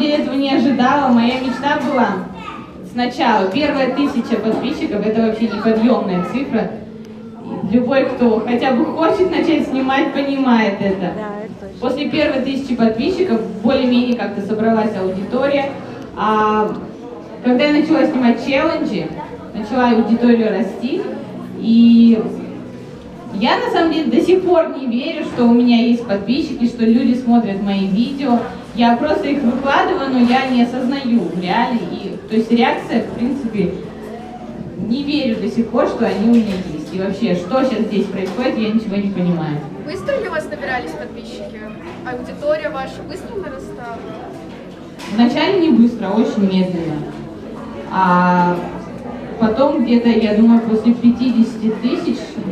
деле этого не ожидала. Моя мечта была сначала. Первая 1000 подписчиков — это вообще неподъемная цифра. Любой, кто хотя бы хочет начать снимать, понимает это. После первой 1000 подписчиков более-менее как-то собралась аудитория. А когда я начала снимать челленджи, начала аудиторию расти. И я на самом деле до сих пор не верю, что у меня есть подписчики, что люди смотрят мои видео. Я просто их выкладываю, но я не осознаю реально. То есть реакция, в принципе, не верю до сих пор, что они у меня есть. И вообще, что сейчас здесь происходит, я ничего не понимаю. Быстро ли у вас набирались подписчики? Аудитория ваша быстро нарастала? Вначале не быстро, очень медленно. А потом где-то, я думаю, после 50 000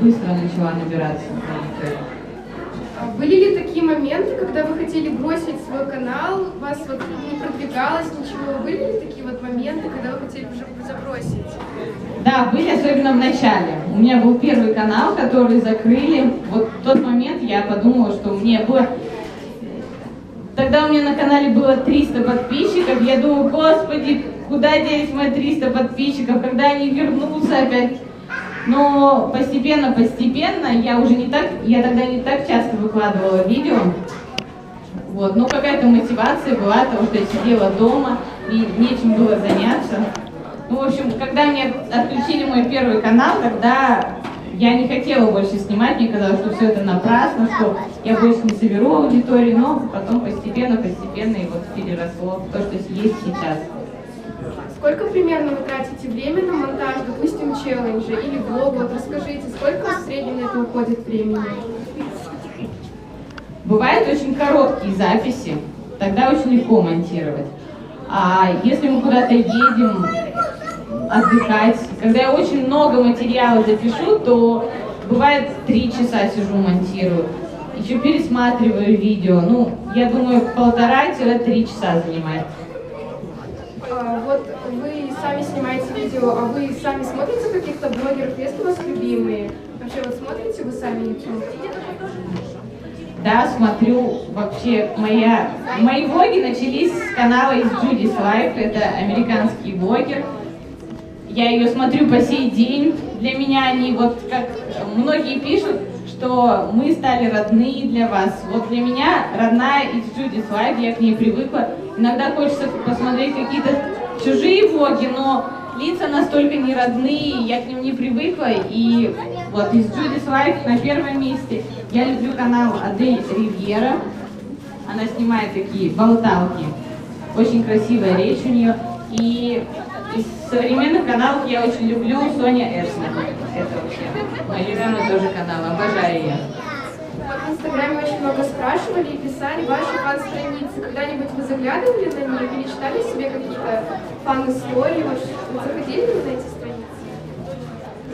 быстро начала набираться. Были ли такие моменты, когда вы хотели бросить свой канал, у вас вот не продвигалось ничего? Были ли такие вот моменты, когда вы хотели уже забросить? Да, были, особенно в начале. У меня был первый канал, который закрыли. Вот в тот момент я подумала, что мне было... Тогда у меня на канале было 300 подписчиков. Я думаю, господи, куда делись мои 300 подписчиков, когда они вернутся опять? Но постепенно, я тогда не так часто выкладывала видео. Вот, но какая-то мотивация была, потому что я сидела дома и нечем было заняться. Ну, в общем, когда мне отключили мой первый канал, тогда я не хотела больше снимать, мне казалось, что все это напрасно, что я больше не соберу аудиторию, но потом постепенно и вот переросло в то, что есть сейчас. Сколько примерно вы тратите время на монтаж, допустим, челленджа или блога? Вот расскажите, сколько в среднем на это уходит времени? Бывают очень короткие записи, тогда очень легко монтировать. А если мы куда-то едем отдыхать, когда я очень много материала запишу, то бывает 3 часа сижу, монтирую. Еще пересматриваю видео. Ну, я думаю, 1,5–3 часа занимает. Вот вы сами снимаете видео, а вы сами смотрите каких-то блогеров? Есть у вас любимые? Вообще, вот смотрите вы сами YouTube? Да, смотрю. Вообще, мои влоги начались с канала из Judy's Life. Это американский блогер. Я ее смотрю по сей день. Для меня они, вот как многие пишут, что мы стали родные для вас. Вот для меня родная из Judy's Life, я к ней привыкла. Иногда хочется посмотреть какие-то чужие влоги, но лица настолько не родные, я к ним не привыкла. И вот из Judy's Life на первом месте я люблю канал Адель Ривьера. Она снимает такие болталки. Очень красивая речь у нее. И из современных каналов я очень люблю Соня Эшна. Это вообще мой любимый тоже канал, обожаю ее. В Инстаграме очень много спрашивали и писали ваши фан-страницы. Когда-нибудь вы заглядывали на них или читали себе какие-то фан-истории? Вы заходили на эти страницы?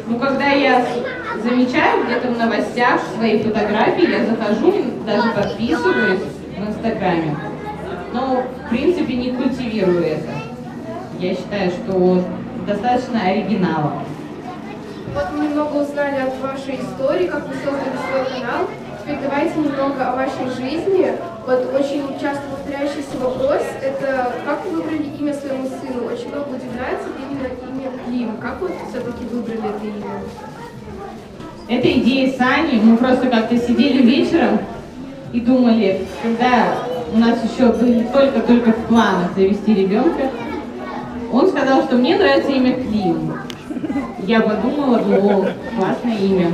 Ну, когда я замечаю где-то в новостях свои фотографии, я захожу, даже подписываюсь в Инстаграме. Но, в принципе, не культивирую это. Я считаю, что достаточно оригинала. Вот мы немного узнали от вашей истории, как вы создали свой канал. Теперь давайте немного о вашей жизни. Вот очень часто повторяющийся вопрос – это как вы выбрали имя своему сыну? Очень много удивляется именно имя Клим. Как вы все-таки выбрали это имя? Это идея Сани. Мы просто как-то сидели вечером и думали, когда у нас еще были только в планах завести ребенка, он сказал, что мне нравится имя Клим. Я подумала, классное имя.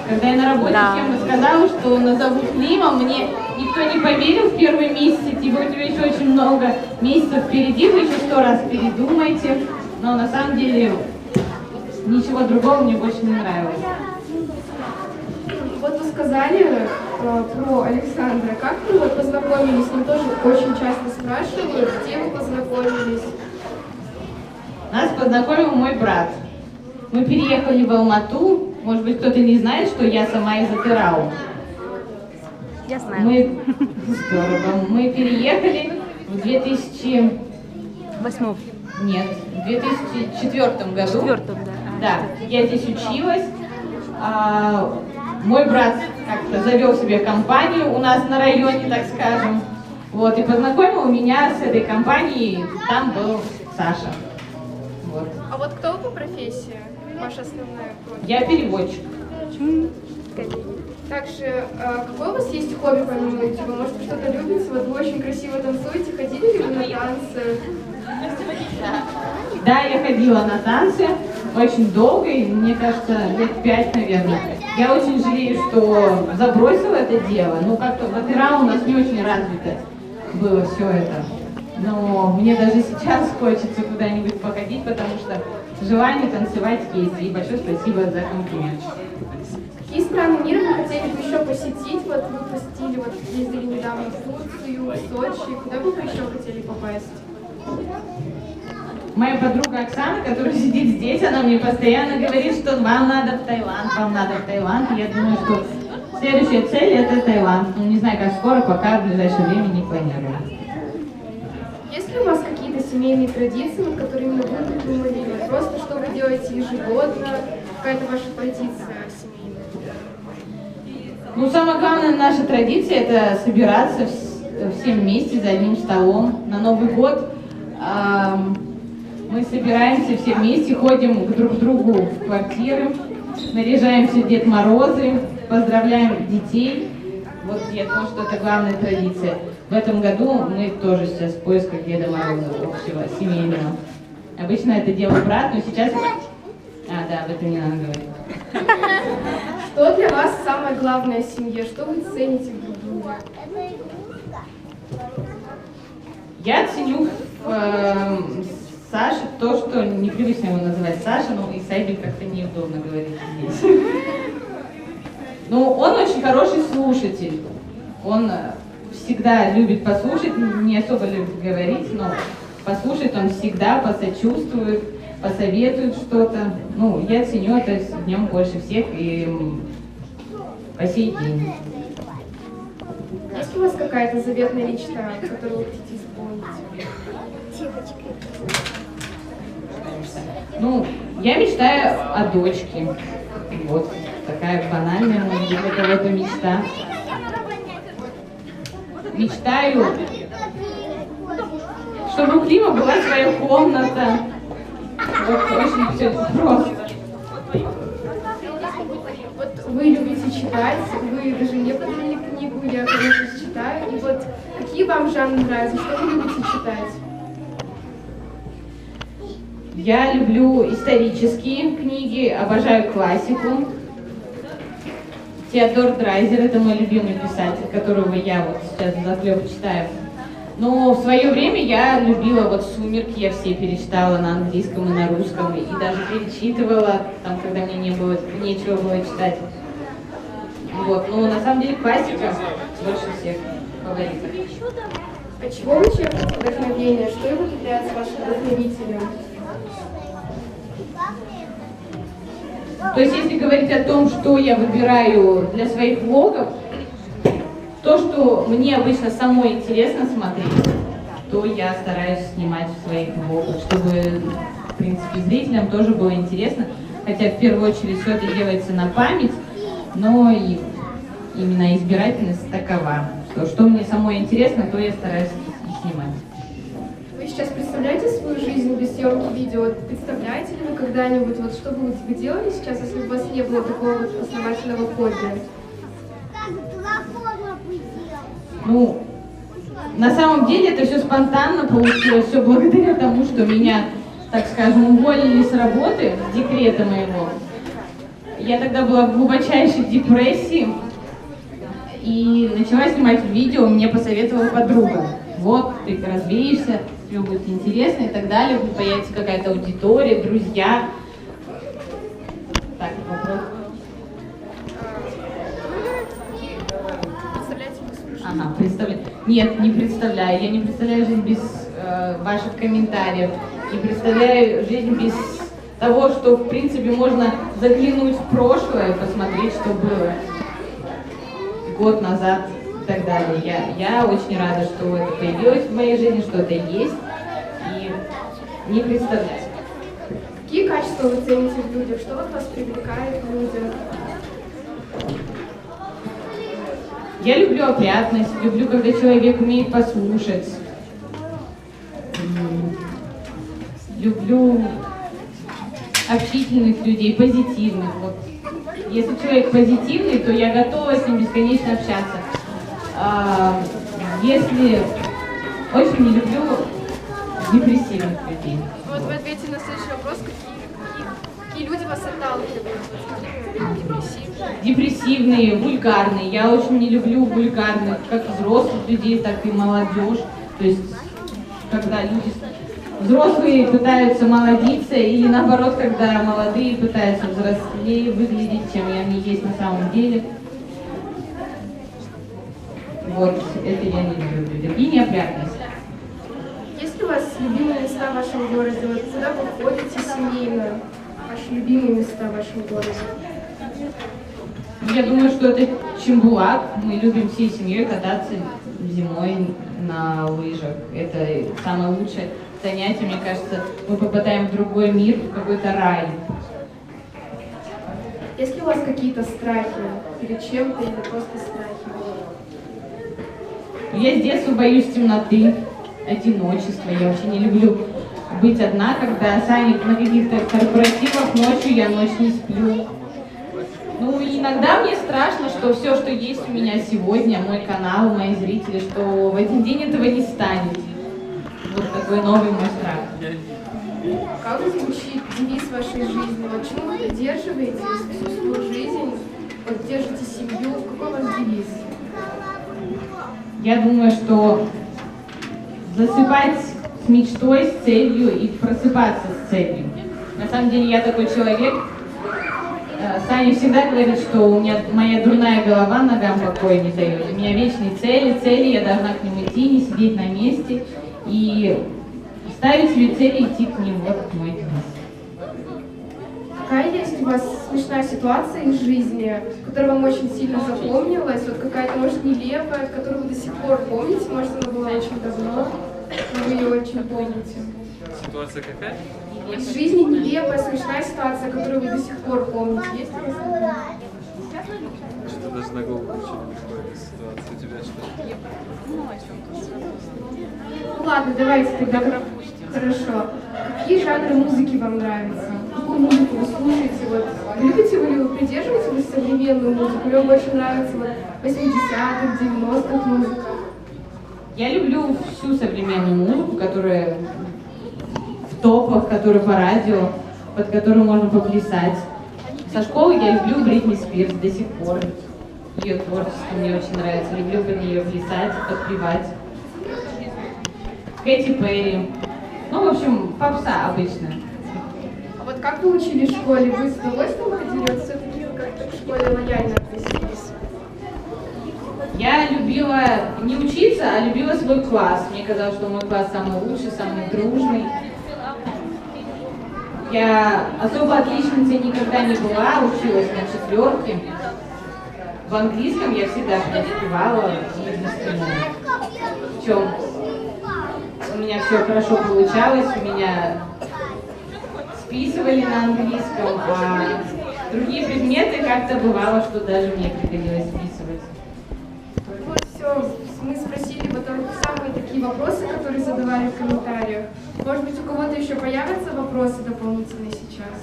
Когда я на работе всем рассказала, что назову Климом, мне никто не поверил в первые месяцы, типа у тебя еще очень много месяцев впереди, вы еще 100 раз передумайте. Но на самом деле ничего другого мне больше не нравилось. Вот вы сказали про Александра. Как вы вот познакомились? Мне тоже очень часто спрашивают, где вы познакомились. Нас познакомил мой брат. Мы переехали в Алмату. Может быть, кто-то не знает, что я сама из Атырау. Я знаю. Здорово. Мы переехали в 2008. Нет, в 2004 году. Да, я здесь училась. Мой брат как-то завел себе компанию у нас на районе, так скажем. Вот, и познакомил меня с этой компанией, там был Саша. Вот. А вот кто вы по профессии? Ваша основная профессия? Я переводчик. Также, какое у вас есть хобби помимо этого? Может, вы что-то любите? Вот вы очень красиво танцуете. Ходили ли вы на танцы? Да, я ходила на танцы очень долго, и мне кажется, лет 5, наверное. Я очень жалею, что забросила это дело. Ну, как-то в опера у нас не очень развито было все это. Но мне даже сейчас хочется куда-нибудь походить, потому что желание танцевать есть. И большое спасибо за комплимент. Какие страны мира вы хотели бы еще посетить? Вот вы посетили, вот ездили недавно в Турцию, в Сочи. Куда бы вы еще хотели попасть? Моя подруга Оксана, которая сидит здесь, она мне постоянно говорит, что вам надо в Таиланд, вам надо в Таиланд. И я думаю, что следующая цель это Таиланд. Ну, не знаю, как скоро, пока в ближайшее время не планирую. Есть ли у вас какие-то семейные традиции, над которыми вы придумали? Или просто что вы делаете ежегодно? Какая-то ваша традиция семейная? Ну, самая главная наша традиция это собираться все вместе за одним столом. На Новый год мы собираемся все вместе, ходим друг к другу в квартиры, наряжаемся в Дед Морозы, поздравляем детей. Вот я думаю, что это главная традиция. В этом году мы тоже сейчас в поисках Деда Мороза общего, семейного. Обычно это делает брат, но сейчас... А, да, об этом не надо говорить. Что для вас самое главное в семье? Что вы цените в друг друге? Я ценю Саше то, что непривычно его называть Саша, но и Сайбе как-то неудобно говорить здесь. Ну, он очень хороший слушатель. Он всегда любит послушать, не особо любит говорить, но послушать он всегда, посочувствует, посоветует что-то. Ну, я ценю это в нем больше всех и по сей день. Есть ли у вас какая-то заветная мечта, которую вы хотите исполнить? Ну, я мечтаю о дочке. Вот, такая банальная, может быть, для кого-то мечта. Мечтаю, чтобы у Клима была своя комната. Вот, очень все просто. Вот вы любите читать, вы даже мне подарили книгу, я, конечно, читаю. И вот какие вам жанры нравятся, что вы любите читать? Я люблю исторические книги, обожаю классику. Теодор Драйзер — это мой любимый писатель, которого я вот сейчас взахлеб читаю. Но в свое время я любила вот «Сумерки», я все перечитала на английском и на русском, и даже перечитывала, там, когда мне нечего было читать. Вот, но на самом деле классика больше всех фаворитов. От чего вы черпаете вдохновение? Что является вашим вдохновителем? То есть, если говорить о том, что я выбираю для своих влогов, то, что мне обычно самой интересно смотреть, то я стараюсь снимать в своих влогах, чтобы, в принципе, зрителям тоже было интересно. Хотя, в первую очередь, все это делается на память, но и именно избирательность такова, что мне самой интересно, то я стараюсь и снимать. Вы сейчас представляете свою жизнь без съемки видео? Представляете ли вы когда-нибудь, вот что бы вы делали сейчас, если бы у вас не было такого вот основательного хобби? Ну, на самом деле это все спонтанно получилось, все благодаря тому, что меня, так скажем, уволили с работы, с декрета моего. Я тогда была в глубочайшей депрессии и начала снимать видео, мне посоветовала подруга. Вот, ты развеешься, тебе будет интересно и так далее, появится какая-то аудитория, друзья. Так, вопрос. Ага, представляю. Нет, не представляю. Я не представляю жизнь без ваших комментариев. Не представляю жизнь без того, что, в принципе, можно заглянуть в прошлое, посмотреть, что было год назад и так далее. Я очень рада, что это появилось в моей жизни, что это есть. И не представляю. Какие качества вы цените в людях? Что вас привлекает в людях? Я люблю опрятность, люблю, когда человек умеет послушать. Люблю общительных людей, позитивных. Вот. Если человек позитивный, то я готова с ним бесконечно общаться. Если очень не люблю депрессивных людей. Вот вы ответили на следующий вопрос, какие люди вас отталкивают? Депрессивные, вульгарные. Я очень не люблю вульгарных, как взрослых людей, так и молодежь. То есть, когда люди взрослые пытаются молодиться, или наоборот, когда молодые пытаются взрослее выглядеть, чем они есть на самом деле. Вот, это я не люблю людям. И неопрятность. Есть ли у вас любимые места в вашем городе? Вот куда вы ходите семейно? Ваши любимые места в вашем городе? Я думаю, что это Чембулак. Мы любим всей семьей кататься зимой на лыжах. Это самое лучшее занятие, мне кажется. Мы попадаем в другой мир, в какой-то рай. Есть ли у вас какие-то страхи перед чем-то или просто страхи? Я с детства боюсь темноты, одиночества. Я вообще не люблю быть одна, когда сами на каких-то корпоративах ночью я ночь не сплю. Ну, иногда мне страшно, что все, что есть у меня сегодня, мой канал, мои зрители, что в один день этого не станет. Вот такой новый мой страх. Как звучит девиз вашей жизни? Вот чему вы поддерживаете всю свою жизнь? Вот держите семью. Какой у вас девиз? Я думаю, что засыпать с мечтой, с целью и просыпаться с целью. На самом деле я такой человек. Саня всегда говорит, что у меня моя дурная голова ногам покоя не дает. У меня вечные цели, я должна к ним идти, не сидеть на месте и ставить себе цели и идти к ним. Вот мой девиз. Какая есть у вас смешная ситуация из жизни, которая вам очень сильно запомнилась? Вот какая-то, может, нелепая, которую вы до сих пор помните, может, она была очень давно, но вы ее очень помните. Ситуация какая? Из жизни нелепая, смешная ситуация, которую вы до сих пор помните. Есть у вас такая? Что-то даже на голову ничего не приходит из ситуации. У тебя что? Ну ладно, давайте тогда. Хорошо. Какие жанры музыки вам нравятся? Какую музыку вы слушаете? Вот, любите вы придерживаетесь современную музыку? Или вам больше нравится вот 80-х, 90-х музыка? Я люблю всю современную музыку, которая в топах, которая по радио, под которую можно поплясать. Со школы я люблю Бритни Спирс до сих пор. Ее творчество мне очень нравится. Люблю под нее плясать, подпевать. Кэти Перри. Ну, в общем, попса обычная. А вот как вы учили в школе? Вы с удовольствием ходили? Вот все-таки как-то к школе лояльно относились? Я любила не учиться, а любила свой класс. Мне казалось, что мой класс самый лучший, самый дружный. Я особо отличницей никогда не была, училась на 4. В английском я всегда преуспевала в чем у меня все хорошо получалось, у меня списывали на английском, а другие предметы как-то бывало, что даже мне приходилось списывать. Вот все, мы спросили потом самые такие вопросы, которые задавали в комментариях. Может быть, у кого-то еще появятся вопросы дополнительные сейчас?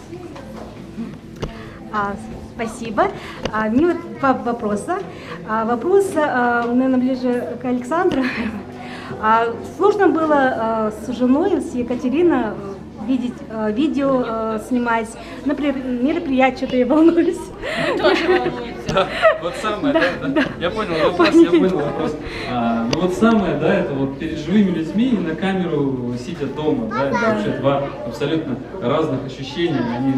Спасибо. Мне вот вопросы. Вопрос, наверное, ближе к Александру. Сложно было с женой, с Екатериной, видеть видео, снимать, например, мероприятие, что-то я волнуюсь. Мы тоже волнуемся. Да, вот самое, да. Я понял вопрос. Ну вот самое, да, это вот перед живыми людьми и на камеру сидя дома, да, это вообще два абсолютно разных ощущения, они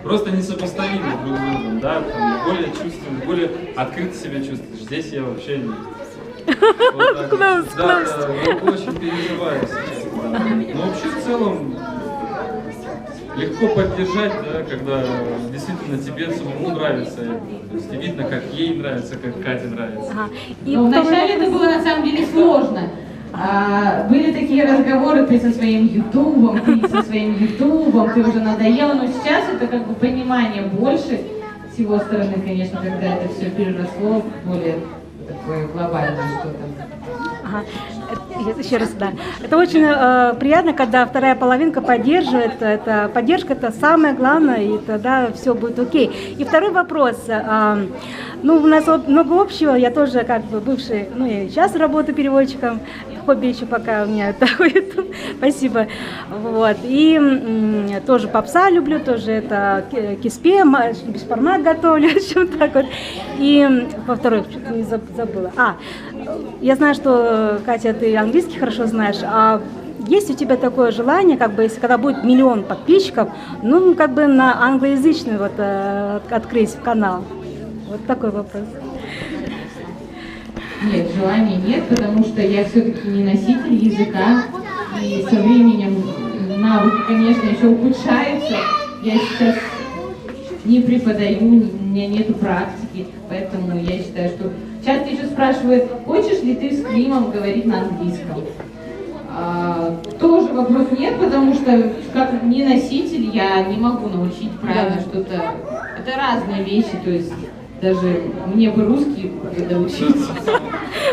просто несопоставимы друг с другом, да, там, более чувствуешь, более открыто себя чувствуешь. Здесь я вообще не... Вот так, да, я очень переживаю сейчас, да. Но вообще в целом легко поддержать, да, когда действительно тебе самому нравится это. То есть видно, как ей нравится, как Кате нравится. Но вначале это было на самом деле сложно. Были такие разговоры, ты со своим ютубом, ты уже надоела, но сейчас это как бы понимание больше с его стороны, конечно, когда это все переросло в более такое глобальное что-то. Ага. Еще раз, да. Это очень приятно, когда вторая половинка поддерживает. Это поддержка, это самое главное, и тогда все будет окей. И второй вопрос. Ну, у нас много общего. Я тоже как бы бывший, ну, я сейчас работаю переводчиком. Хобби еще пока у меня такое. Спасибо. Вот. И тоже попса люблю, тоже это киспе, бешпармак готовлю, чем так вот. И во второй, не забыла. Я знаю, что, Катя, ты английский хорошо знаешь, а есть у тебя такое желание, как бы, если когда будет 1 миллион подписчиков, ну, как бы на англоязычный вот открыть канал? Вот такой вопрос. Нет, желания нет, потому что я все-таки не носитель языка, и со временем навыки, конечно, еще ухудшаются. Я сейчас не преподаю, у меня нет практики, поэтому я считаю, что... Часто еще спрашивают, хочешь ли ты с Климом говорить на английском? Тоже вопрос нет, потому что как не носитель я не могу научить правильно что-то. Это разные вещи, то есть даже мне бы русский доучить.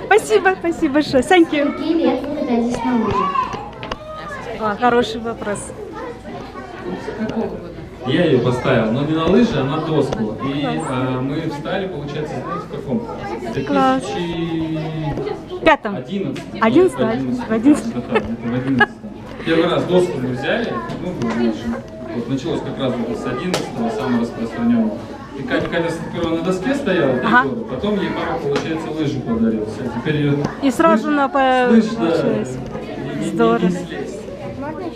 Спасибо большое. Thank you. Какие лет вы катаетесь на лыжах? Хороший вопрос. С какого года? Я ее поставил, но не на лыжи, а на доску. И мы встали, получается, знаете, в каком? Класс. 2011. 11, Да, в 11. это в 11. Первый раз доску мы взяли, ну, вот началось как раз вот с 11-го, самого распространенного. И Катя сперва на доске стояла 3 года, потом ей папа, получается, лыжи подарил. Все, теперь ее... И сразу получилось. Здорово.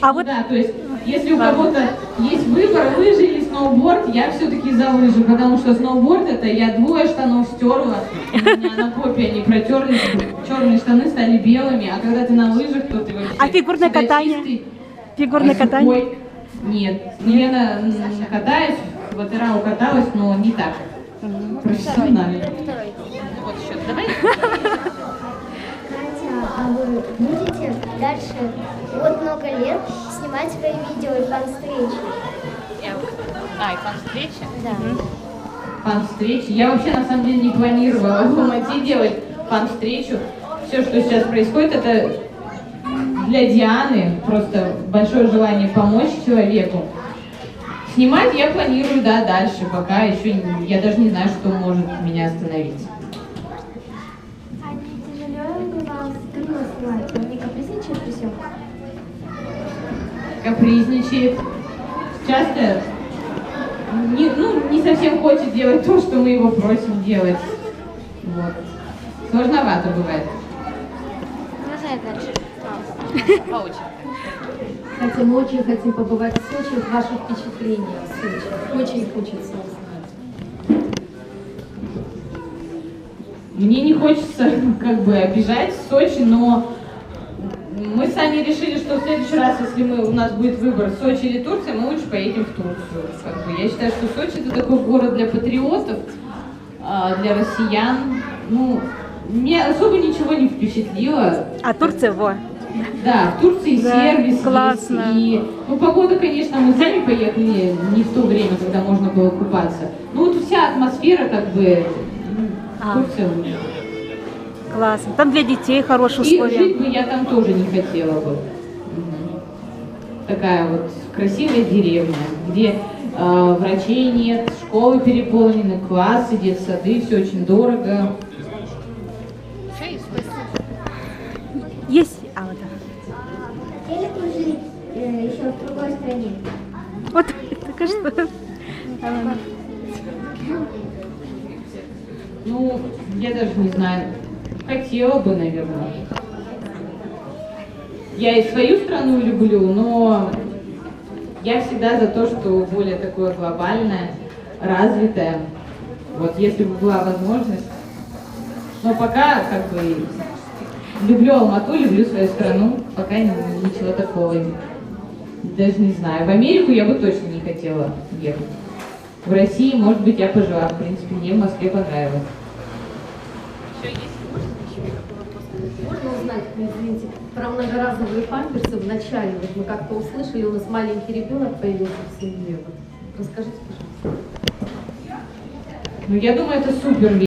А вот да, то есть, если у кого-то есть выбор, лыжи или сноуборд, я все-таки за лыжи, потому что сноуборд это я 2 штанов стерла, у меня на попе они протерлись, черные штаны стали белыми, а когда ты на лыжах, то ты вообще... А фигурное катание? Чистый, Фигурное катание? Ой, нет, я катаюсь, в Атырау каталась, но не так. Профессионально. Вот еще, давай. Катя, а вы будете дальше вот много лет снимать свои видео и фан-встречи? И фан-встречи? Да. Фан-встречи. Я вообще на самом деле не планировала в Алмате делать фан-встречу. Все, что сейчас происходит, это для Дианы просто большое желание помочь человеку. Снимать я планирую, да, дальше, пока еще я даже не знаю, что может меня остановить. А не тяжело ли вам трудно снимать? Он не капризничает при съемках? Капризничает. Часто не совсем хочет делать то, что мы его просим делать. Вот. Сложновато бывает. Продолжай дальше. По очереди. Хотя мы очень хотим побывать в Сочи. Ваши впечатления в Сочи? Очень хочется узнать. Мне не хочется как бы обижать Сочи, но мы сами решили, что в следующий раз, если у нас будет выбор Сочи или Турция, мы лучше поедем в Турцию. Как бы. Я считаю, что Сочи это такой город для патриотов, для россиян. Ну, меня особо ничего не впечатлило. А Турция, во. Да, в Турции Да, сервис классно. есть. И, погода, конечно, мы сами поехали не в то время, когда можно было купаться. Ну, вот вся атмосфера, как бы, Турция лучше. Классно. Там для детей хорошие И условия. жить бы я там тоже не хотела бы. Такая вот красивая деревня, где врачей нет, школы переполнены, классы, детсады, все очень дорого. Есть. Вот. Хотели бы жить еще в другой стране? Вот, так что. Ну, я даже не знаю. Хотела бы, наверное. Я и свою страну люблю, но я всегда за то, что более такое глобальное, развитое. Вот если бы была возможность. Но пока как бы люблю Алмату, люблю свою страну, пока ничего такого даже не знаю. В Америку я бы точно не хотела ехать. В России, может быть, я пожила, в принципе, мне в Москве понравилось. Можно узнать, извините, про многоразовые памперсы в начале? Вот мы как-то услышали, у нас маленький ребенок появился в семье. Вот. Расскажите, пожалуйста. Ну, я думаю, это супер.